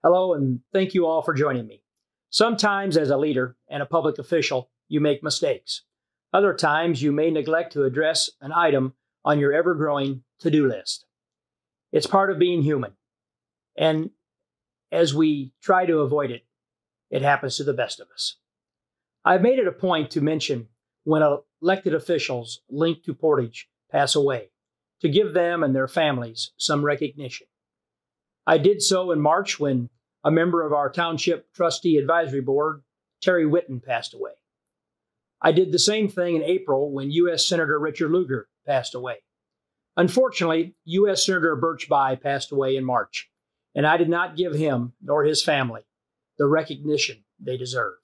Hello, and thank you all for joining me. Sometimes, as a leader and a public official, you make mistakes. Other times, you may neglect to address an item on your ever-growing to-do list. It's part of being human. And as we try to avoid it, it happens to the best of us. I've made it a point to mention when elected officials linked to Portage pass away, to give them and their families some recognition. I did so in March when a member of our Township Trustee Advisory Board, Terry Whitten, passed away. I did the same thing in April when U.S. Senator Richard Lugar passed away. Unfortunately, U.S. Senator Birch Bayh passed away in March, and I did not give him nor his family the recognition they deserve.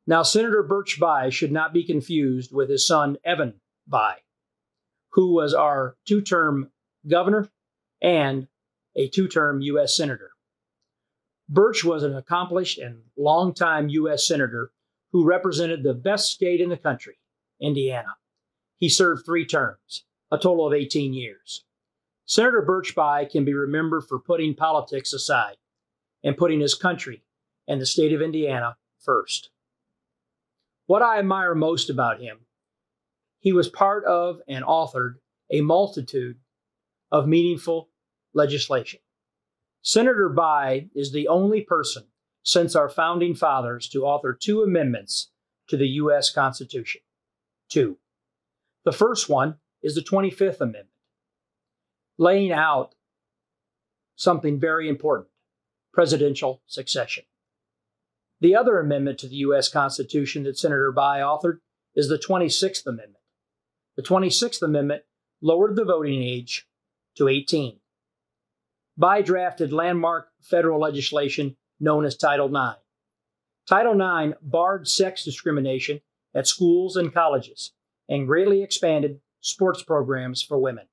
Now, Senator Birch Bayh should not be confused with his son, Evan Bayh, who was our two-term governor and a two-term U.S. Senator. Birch was an accomplished and longtime U.S. Senator who represented the best state in the country, Indiana. He served 3 terms, a total of 18 years. Senator Birch Bayh can be remembered for putting politics aside and putting his country and the state of Indiana first. What I admire most about him, he was part of and authored a multitude of meaningful legislation. Senator Bayh is the only person since our founding fathers to author 2 amendments to the U.S. Constitution. 2. The first one is the 25th Amendment, laying out something very important: presidential succession. The other amendment to the U.S. Constitution that Senator Bayh authored is the 26th Amendment. The 26th Amendment lowered the voting age to 18. Bayh drafted landmark federal legislation known as Title IX. Title IX barred sex discrimination at schools and colleges and greatly expanded sports programs for women.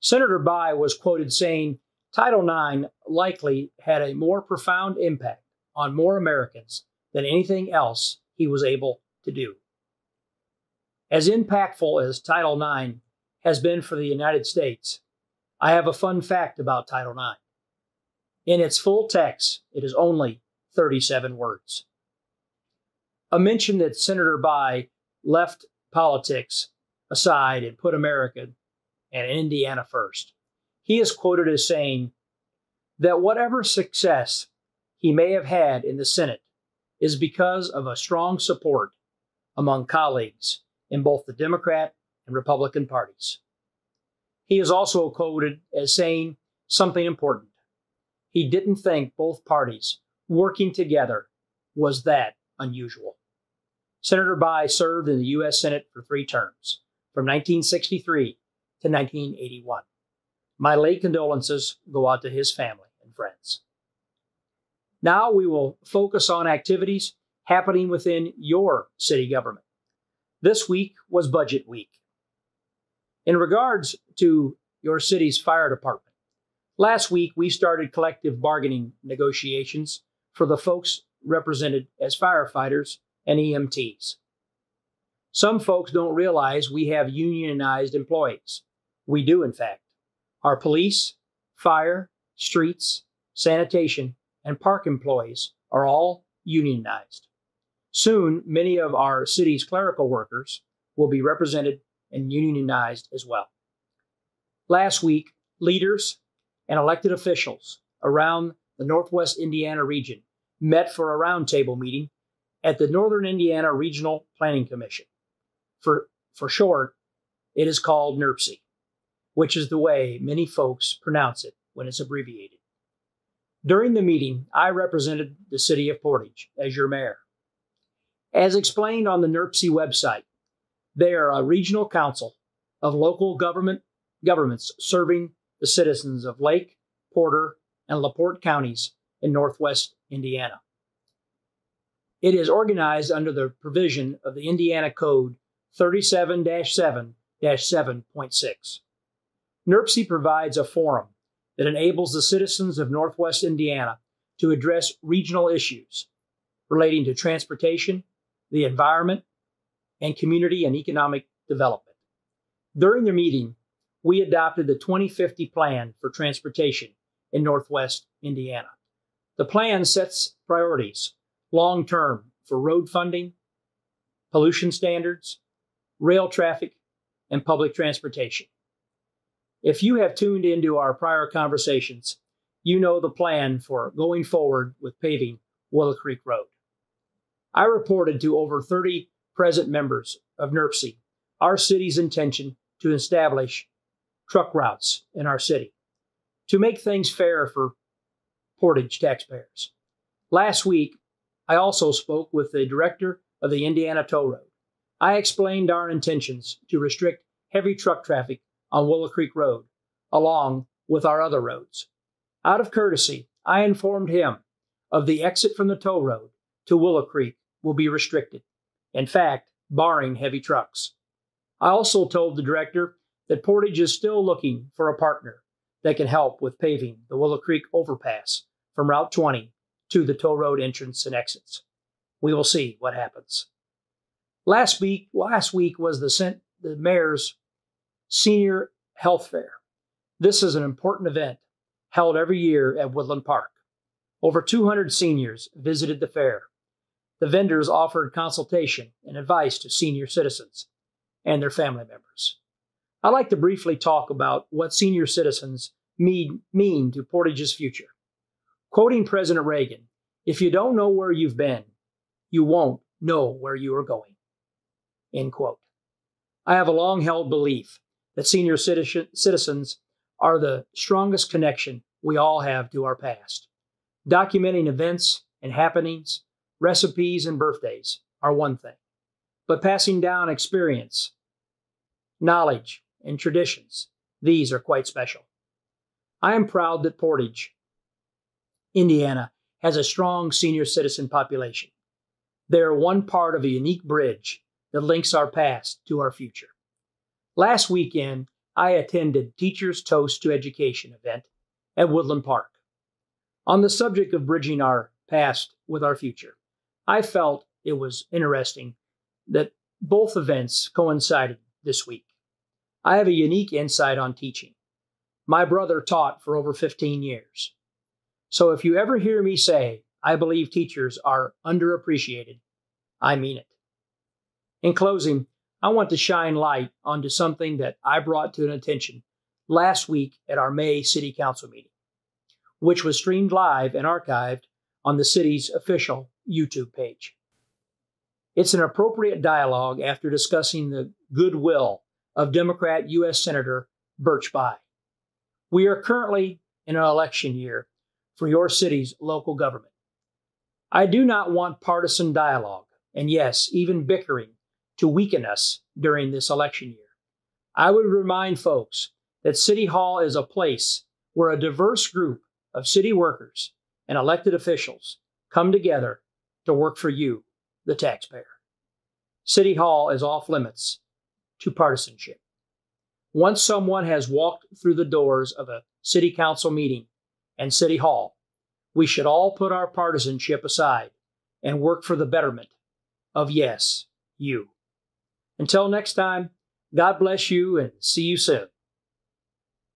Senator Bayh was quoted saying, "Title IX likely had a more profound impact on more Americans than anything else he was able to do." As impactful as Title IX has been for the United States, I have a fun fact about Title IX. In its full text, it is only 37 words. A mention that Senator Bayh left politics aside and put America and Indiana first. He is quoted as saying that whatever success he may have had in the Senate is because of a strong support among colleagues in both the Democrat and Republican parties. He is also quoted as saying something important. He didn't think both parties working together was that unusual. Senator Bayh served in the U.S. Senate for 3 terms, from 1963 to 1981. My late condolences go out to his family and friends. Now we will focus on activities happening within your city government. This week was Budget Week. In regards to your city's fire department, last week we started collective bargaining negotiations for the folks represented as firefighters and EMTs. Some folks don't realize we have unionized employees. We do, in fact. Our police, fire, streets, sanitation, and park employees are all unionized. Soon, many of our city's clerical workers will be represented and unionized as well. Last week, leaders and elected officials around the Northwest Indiana region met for a roundtable meeting at the Northern Indiana Regional Planning Commission. For short, it is called NIRPC, which is the way many folks pronounce it when it's abbreviated. During the meeting, I represented the city of Portage as your mayor. As explained on the NIRPC website, they are a regional council of local governments serving the citizens of Lake, Porter, and LaPorte counties in Northwest Indiana. It is organized under the provision of the Indiana Code 37-7-7.6. NIRPC provides a forum that enables the citizens of Northwest Indiana to address regional issues relating to transportation, the environment, and community and economic development. During the meeting, we adopted the 2050 Plan for Transportation in Northwest Indiana, The plan sets priorities long-term for road funding, pollution standards, rail traffic, and public transportation. If you have tuned into our prior conversations, you know the plan for going forward with paving Willow Creek Road. I reported to over 30 present members of NIRPC our city's intention to establish truck routes in our city to make things fair for Portage taxpayers. Last week, I also spoke with the director of the Indiana Toll Road. I explained our intentions to restrict heavy truck traffic on Willow Creek Road, along with our other roads. Out of courtesy, I informed him of the exit from the toll road to Willow Creek will be restricted, in fact, barring heavy trucks. I also told the director that Portage is still looking for a partner that can help with paving the Willow Creek overpass from Route 20 to the toll road entrance and exits. We will see what happens. Last week was the mayor's senior health fair. This is an important event held every year at Woodland Park. Over 200 seniors visited the fair. The vendors offered consultation and advice to senior citizens and their family members. I'd like to briefly talk about what senior citizens mean to Portage's future. Quoting President Reagan, "If you don't know where you've been, you won't know where you are going." End quote. I have a long-held belief that senior citizens are the strongest connection we all have to our past. Documenting events and happenings, recipes and birthdays are one thing, but passing down experience, knowledge, and traditions, these are quite special. I am proud that Portage, Indiana, has a strong senior citizen population. They are one part of a unique bridge that links our past to our future. Last weekend, I attended Teachers Toast to Education event at Woodland Park. On the subject of bridging our past with our future, I felt it was interesting that both events coincided this week. I have a unique insight on teaching. My brother taught for over 15 years. So if you ever hear me say, I believe teachers are underappreciated, I mean it. In closing, I want to shine light onto something that I brought to an attention last week at our May City Council meeting, which was streamed live and archived on the city's official YouTube page. It's an appropriate dialogue after discussing the goodwill of Democrat U.S. Senator Birch Bayh. We are currently in an election year for your city's local government. I do not want partisan dialogue, and yes, even bickering, to weaken us during this election year. I would remind folks that City Hall is a place where a diverse group of city workers and elected officials come together to work for you, the taxpayer. City Hall is off limits to partisanship. Once someone has walked through the doors of a city council meeting and City Hall, we should all put our partisanship aside and work for the betterment of, yes, you. Until next time, God bless you and see you soon.